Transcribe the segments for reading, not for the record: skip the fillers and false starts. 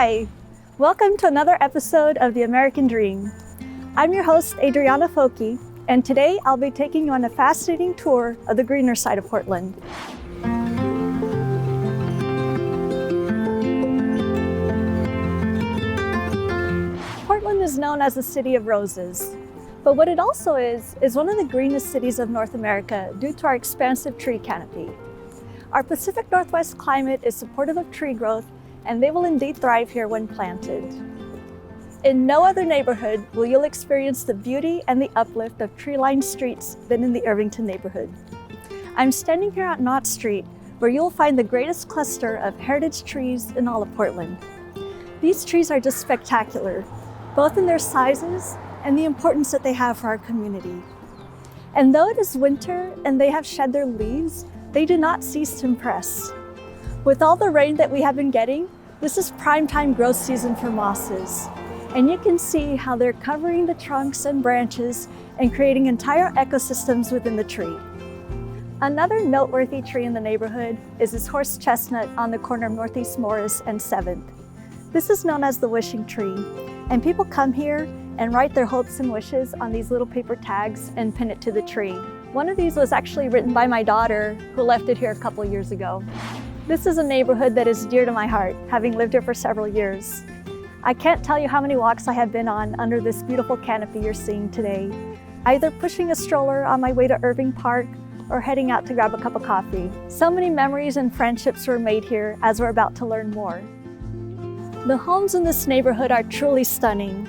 Hi, welcome to another episode of The American Dream. I'm your host, Adriana Focke, and today I'll be taking you on a fascinating tour of the greener side of Portland. Portland is known as the City of Roses, but what it also is one of the greenest cities of North America due to our expansive tree canopy. Our Pacific Northwest climate is supportive of tree growth, and they will indeed thrive here when planted. In no other neighborhood will you experience the beauty and the uplift of tree-lined streets than in the Irvington neighborhood. I'm standing here at Knott Street, where you'll find the greatest cluster of heritage trees in all of Portland. These trees are just spectacular, both in their sizes and the importance that they have for our community. And though it is winter and they have shed their leaves, they do not cease to impress. With all the rain that we have been getting, this is prime time growth season for mosses. And you can see how they're covering the trunks and branches and creating entire ecosystems within the tree. Another noteworthy tree in the neighborhood is this horse chestnut on the corner of Northeast Morris and 7th. This is known as the wishing tree, and people come here and write their hopes and wishes on these little paper tags and pin it to the tree. One of these was actually written by my daughter, who left it here a couple years ago. This is a neighborhood that is dear to my heart, having lived here for several years. I can't tell you how many walks I have been on under this beautiful canopy you're seeing today, either pushing a stroller on my way to Irving Park or heading out to grab a cup of coffee. So many memories and friendships were made here, as we're about to learn more. The homes in this neighborhood are truly stunning.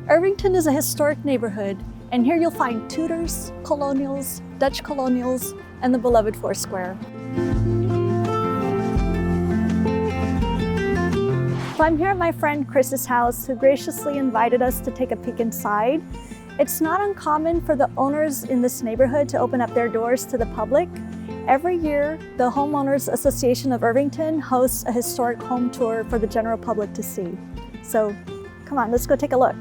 Irvington is a historic neighborhood, and here you'll find Tudors, Colonials, Dutch Colonials, and the beloved Foursquare. So I'm here at my friend Chris's house, who graciously invited us to take a peek inside. It's not uncommon for the owners in this neighborhood to open up their doors to the public. Every year, the Homeowners Association of Irvington hosts a historic home tour for the general public to see. So come on, let's go take a look.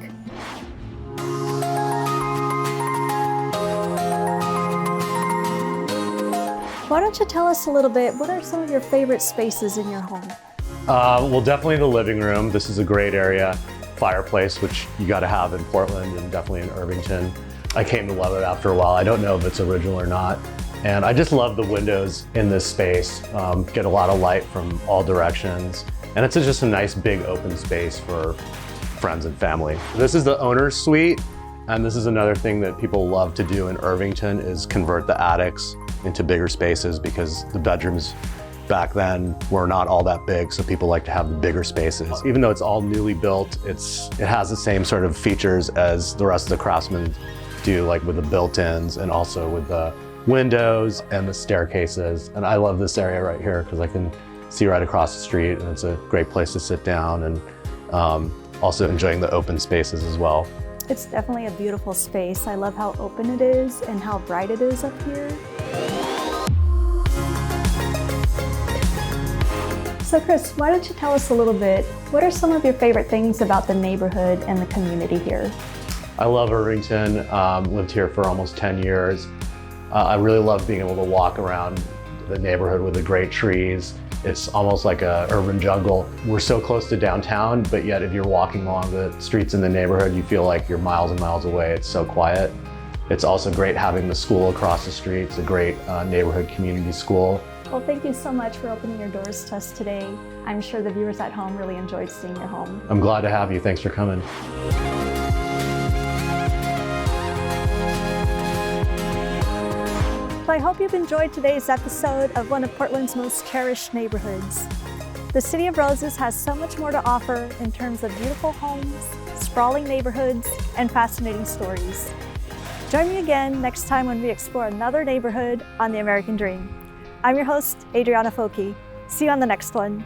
Why don't you tell us a little bit, what are some of your favorite spaces in your home? Well, definitely the living room. This is a great area. Fireplace, which you got to have in Portland and definitely in Irvington. I came to love it after a while. I don't know if it's original or not. And I just love the windows in this space. Get a lot of light from all directions. And it's just a nice big open space for friends and family. This is the owner's suite. And this is another thing that people love to do in Irvington is convert the attics into bigger spaces, because the bedrooms back then were not all that big, so people like to have the bigger spaces. Even though it's all newly built, it has the same sort of features as the rest of the Craftsman do, like with the built-ins and also with the windows and the staircases. And I love this area right here because I can see right across the street, and it's a great place to sit down, and also enjoying the open spaces as well. It's definitely a beautiful space. I love how open it is and how bright it is up here. So Chris, why don't you tell us a little bit, what are some of your favorite things about the neighborhood and the community here? I love Irvington, lived here for almost 10 years. I really love being able to walk around the neighborhood with the great trees. It's almost like an urban jungle. We're so close to downtown, but yet if you're walking along the streets in the neighborhood, you feel like you're miles and miles away. It's so quiet. It's also great having the school across the street. It's a great neighborhood community school. Well, thank you so much for opening your doors to us today. I'm sure the viewers at home really enjoyed seeing your home. I'm glad to have you. Thanks for coming. So I hope you've enjoyed today's episode of one of Portland's most cherished neighborhoods. The City of Roses has so much more to offer in terms of beautiful homes, sprawling neighborhoods, and fascinating stories. Join me again next time when we explore another neighborhood on The American Dream. I'm your host, Adriana Focke. See you on the next one.